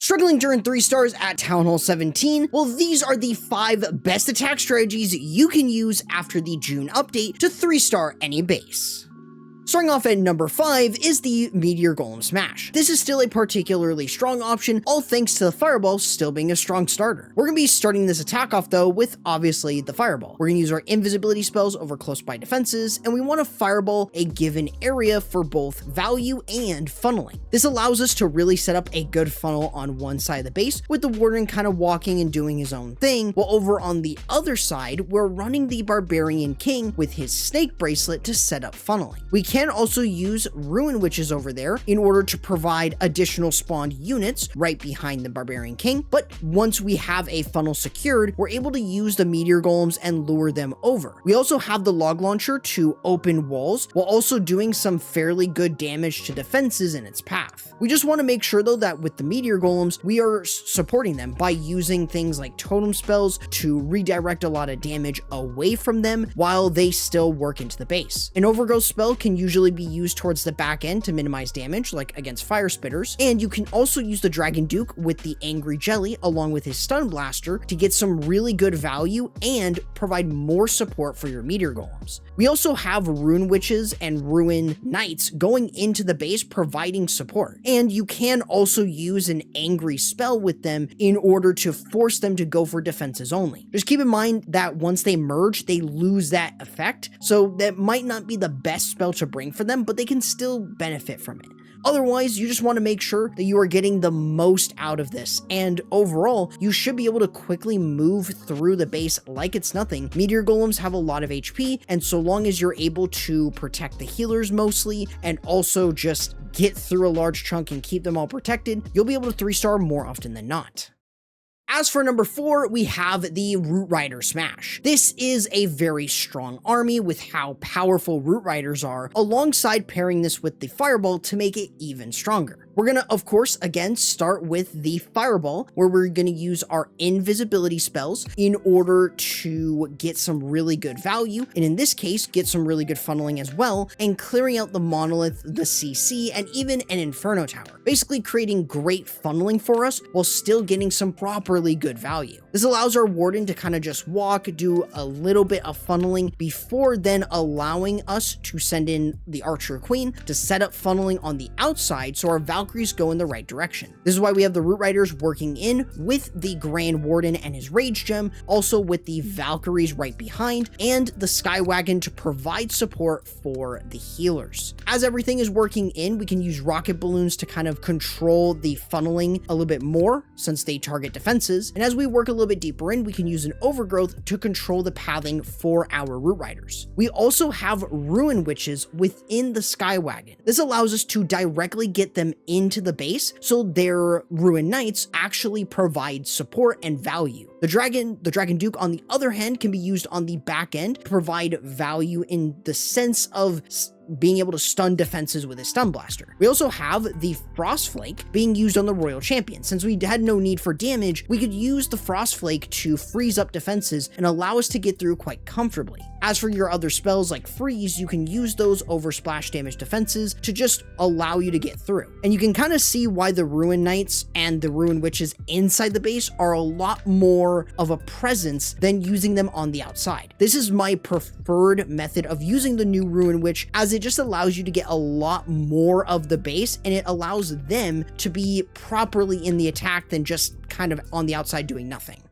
Struggling to earn 3 stars at Town Hall 17? Well, these are the 5 best attack strategies you can use after the June update to 3-star any base. Starting off at number 5 is the Meteor Golem Smash. This is still a particularly strong option, all thanks to the Fireball still being a strong starter. We're going to be starting this attack off though with obviously the Fireball. We're going to use our invisibility spells over close by defenses, and we want to Fireball a given area for both value and funneling. This allows us to really set up a good funnel on one side of the base, with the Warden kind of walking and doing his own thing, while over on the other side, we're running the Barbarian King with his snake bracelet to set up funneling. We can also use Ruin Witches over there in order to provide additional spawned units right behind the Barbarian King, but once we have a funnel secured, we're able to use the Meteor Golems and lure them over. We also have the Log Launcher to open walls, while also doing some fairly good damage to defenses in its path. We just want to make sure though that with the Meteor Golems, we are supporting them by using things like Totem spells to redirect a lot of damage away from them while they still work into the base. An Overgrowth spell can usually be used towards the back end to minimize damage, like against Fire Spitters, and you can also use the Dragon Duke with the Angry Jelly along with his Stun Blaster to get some really good value and provide more support for your Meteor Golems. We also have Ruin Witches and Ruin Knights going into the base providing support, and you can also use an Angry spell with them in order to force them to go for defenses only. Just keep in mind that once they merge, they lose that effect, so that might not be the best spell to bring for them, but they can still benefit from it. Otherwise, you just want to make sure that you are getting the most out of this, and overall, you should be able to quickly move through the base like it's nothing. Meteor Golems have a lot of HP, and so long as you're able to protect the healers mostly, and also just get through a large chunk and keep them all protected, you'll be able to 3-star more often than not. As for number 4, we have the Root Rider Smash. This is a very strong army with how powerful Root Riders are, alongside pairing this with the Fireball to make it even stronger. We're gonna, of course, again, start with the Fireball, where we're gonna use our invisibility spells in order to get some really good value, and in this case, get some really good funneling as well, and clearing out the Monolith, the CC, and even an Inferno Tower, basically creating great funneling for us while still getting some properly good value. This allows our Warden to kind of just walk, do a little bit of funneling before then allowing us to send in the Archer Queen to set up funneling on the outside so our Valkyries go in the right direction. This is why we have the Root Riders working in with the Grand Warden and his Rage Gem, also with the Valkyries right behind, and the Sky Wagon to provide support for the healers. As everything is working in, we can use rocket balloons to kind of control the funneling a little bit more since they target defenses, and as we work a little bit deeper in, we can use an Overgrowth to control the pathing for our Root Riders. We also have Ruin Witches within the Sky Wagon. This allows us to directly get them into the base, so their Ruin Knights actually provide support and value. The Dragon Duke, on the other hand, can be used on the back end to provide value in the sense of being able to stun defenses with a Stun Blaster. We also have the Frostflake being used on the Royal Champion. Since we had no need for damage, we could use the Frostflake to freeze up defenses and allow us to get through quite comfortably. As for your other spells like Freeze, you can use those over splash damage defenses to just allow you to get through. And you can kind of see why the Ruin Knights and the Ruin Witches inside the base are a lot more of a presence than using them on the outside. This is my preferred method of using the new Ruin Witch, as it just allows you to get a lot more of the base, and it allows them to be properly in the attack than just kind of on the outside doing nothing.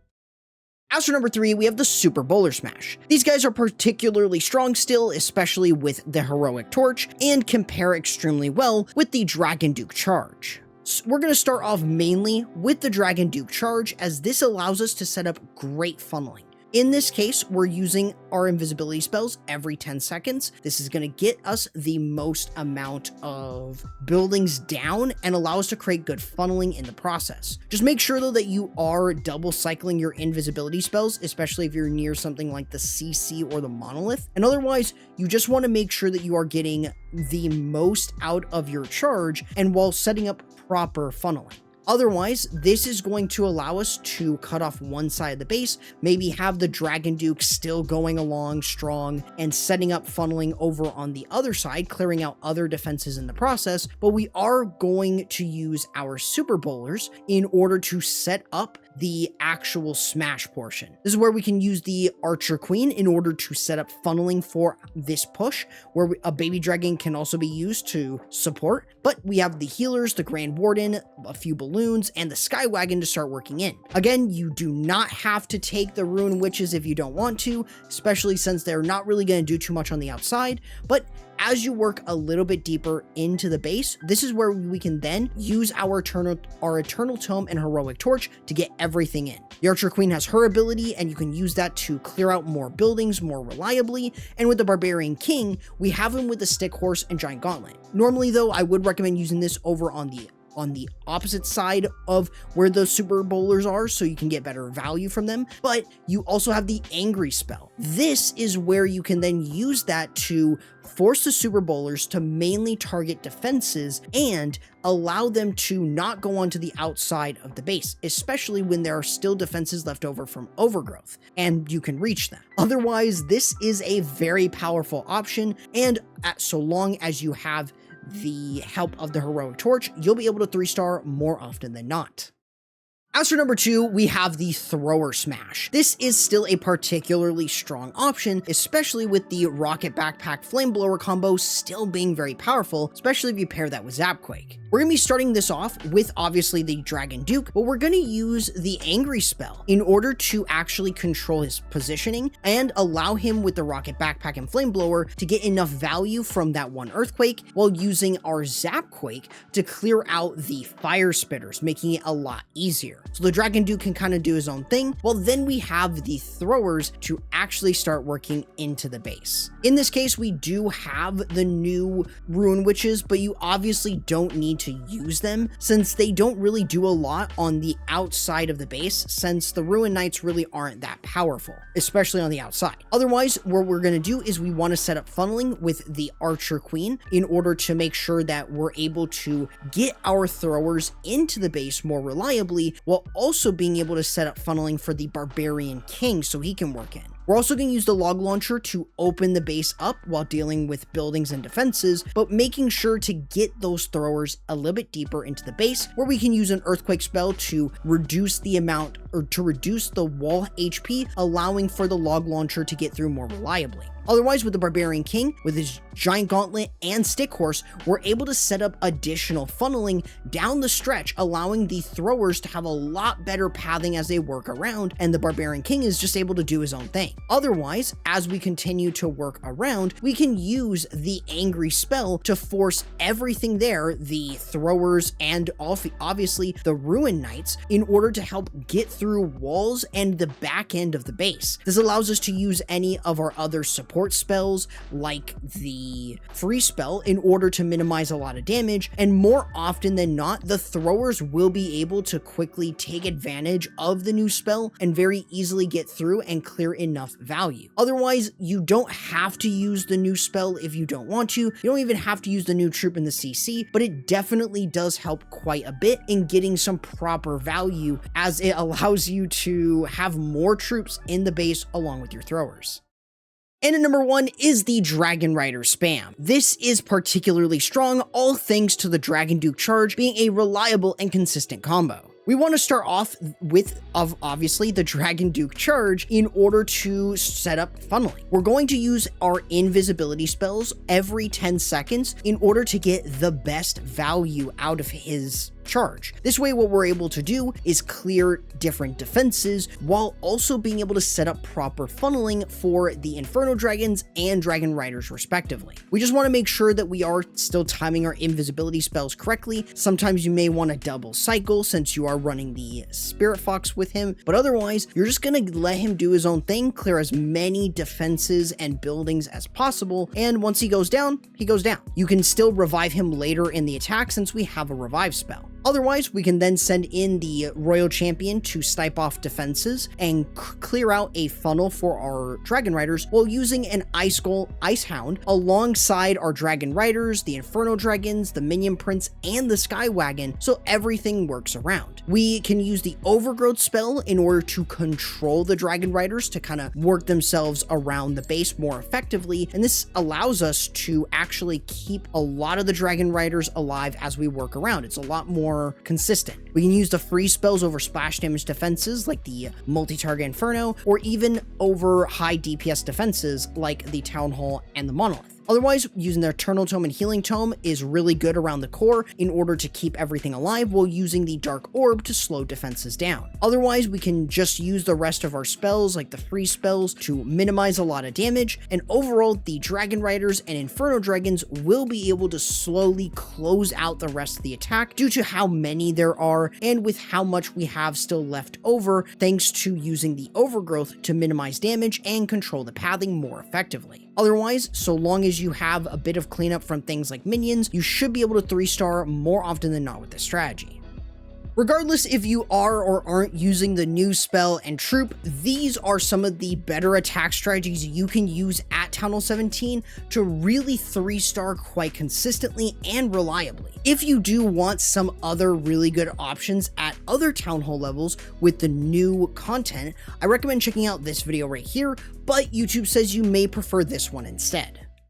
As for number 3, we have the Super Bowler Smash. These guys are particularly strong still, especially with the Heroic Torch, and compare extremely well with the Dragon Duke Charge. So we're going to start off mainly with the Dragon Duke Charge, as this allows us to set up great funneling. In this case, we're using our invisibility spells every 10 seconds. This is going to get us the most amount of buildings down and allow us to create good funneling in the process. Just make sure though that you are double cycling your invisibility spells, especially if you're near something like the CC or the Monolith. And otherwise, you just want to make sure that you are getting the most out of your charge and while setting up proper funneling. Otherwise, this is going to allow us to cut off one side of the base, maybe have the Dragon Duke still going along strong and setting up funneling over on the other side, clearing out other defenses in the process, but we are going to use our Super Bowlers in order to set up the actual smash portion. This is where we can use the Archer Queen in order to set up funneling for this push, where a baby dragon can also be used to support, but we have the healers, the Grand Warden, a few balloons, and the Sky Wagon to start working in. Again, you do not have to take the Ruin Witches if you don't want to, especially since they're not really going to do too much on the outside, but as you work a little bit deeper into the base, this is where we can then use our Eternal Tome and Heroic Torch to get everything in. The Archer Queen has her ability, and you can use that to clear out more buildings more reliably, and with the Barbarian King, we have him with the Stick Horse and Giant Gauntlet. Normally though, I would recommend using this over on the opposite side of where the Super Bowlers are, so you can get better value from them, but you also have the Angry Spell. This is where you can then use that to force the Super Bowlers to mainly target defenses and allow them to not go onto the outside of the base, especially when there are still defenses left over from Overgrowth, and you can reach them. Otherwise, this is a very powerful option, and so long as you have the help of the Heroic Torch, you'll be able to 3-star more often than not. As for number 2, we have the Thrower Smash. This is still a particularly strong option, especially with the Rocket Backpack Flameblower combo still being very powerful, especially if you pair that with Zapquake. We're going to be starting this off with obviously the Dragon Duke, but we're going to use the Angry Spell in order to actually control his positioning and allow him with the Rocket Backpack and Flameblower to get enough value from that one Earthquake, while using our Zapquake to clear out the Fire Spitters, making it a lot easier. So the Dragon Duke can kind of do his own thing, while then we have the Throwers to actually start working into the base. In this case, we do have the new Ruin Witches, but you obviously don't need to use them since they don't really do a lot on the outside of the base, since the Ruin Knights really aren't that powerful, especially on the outside. Otherwise, what we're going to do is we want to set up funneling with the Archer Queen in order to make sure that we're able to get our Throwers into the base more reliably, while also being able to set up funneling for the Barbarian King so he can work in. We're also going to use the Log Launcher to open the base up while dealing with buildings and defenses, but making sure to get those Throwers a little bit deeper into the base, where we can use an Earthquake spell to reduce the amount, or to reduce the wall HP, allowing for the Log Launcher to get through more reliably. Otherwise, with the Barbarian King, with his Giant Gauntlet and Stick Horse, we're able to set up additional funneling down the stretch, allowing the Throwers to have a lot better pathing as they work around, and the Barbarian King is just able to do his own thing. Otherwise, as we continue to work around, we can use the Angry Spell to force everything there, the Throwers and obviously the Ruin Knights, in order to help get through walls and the back end of the base. This allows us to use any of our other support spells like the Free Spell in order to minimize a lot of damage, and more often than not, the Throwers will be able to quickly take advantage of the new spell and very easily get through and clear enough value. Otherwise, you don't have to use the new spell if you don't want to. You don't even have to use the new troop in the CC, but it definitely does help quite a bit in getting some proper value, as it allows you to have more troops in the base along with your Throwers. And at number 1 is the Dragon Rider spam. This is particularly strong, all thanks to the Dragon Duke charge being a reliable and consistent combo. We want to start off with, obviously, the Dragon Duke charge in order to set up funneling. We're going to use our invisibility spells every 10 seconds in order to get the best value out of his charge. This way, what we're able to do is clear different defenses while also being able to set up proper funneling for the Inferno Dragons and Dragon Riders respectively. We just want to make sure that we are still timing our invisibility spells correctly. Sometimes you may want to double cycle since you are running the Spirit Fox with him, but otherwise you're just going to let him do his own thing, clear as many defenses and buildings as possible, and once he goes down, he goes down. You can still revive him later in the attack since we have a revive spell. Otherwise, we can then send in the Royal Champion to snipe off defenses and clear out a funnel for our Dragon Riders while using an Ice Skull Ice Hound alongside our Dragon Riders, the Inferno Dragons, the Minion Prince, and the Sky Wagon, so everything works around. We can use the Overgrowth spell in order to control the Dragon Riders to kind of work themselves around the base more effectively, and this allows us to actually keep a lot of the Dragon Riders alive as we work around. It's a lot more consistent. We can use the freeze spells over splash damage defenses like the multi-target Inferno, or even over high DPS defenses like the Town Hall and the Monolith. Otherwise, using the Eternal Tome and Healing Tome is really good around the core in order to keep everything alive while using the Dark Orb to slow defenses down. Otherwise, we can just use the rest of our spells like the freeze spells to minimize a lot of damage, and overall the Dragon Riders and Inferno Dragons will be able to slowly close out the rest of the attack due to how many there are and with how much we have still left over thanks to using the Overgrowth to minimize damage and control the pathing more effectively. Otherwise, so long as you have a bit of cleanup from things like minions, you should be able to 3-star more often than not with this strategy. Regardless if you are or aren't using the new spell and troop, these are some of the better attack strategies you can use at Town Hall 17 to really 3-star quite consistently and reliably. If you do want some other really good options at other Town Hall levels with the new content, I recommend checking out this video right here, but YouTube says you may prefer this one instead.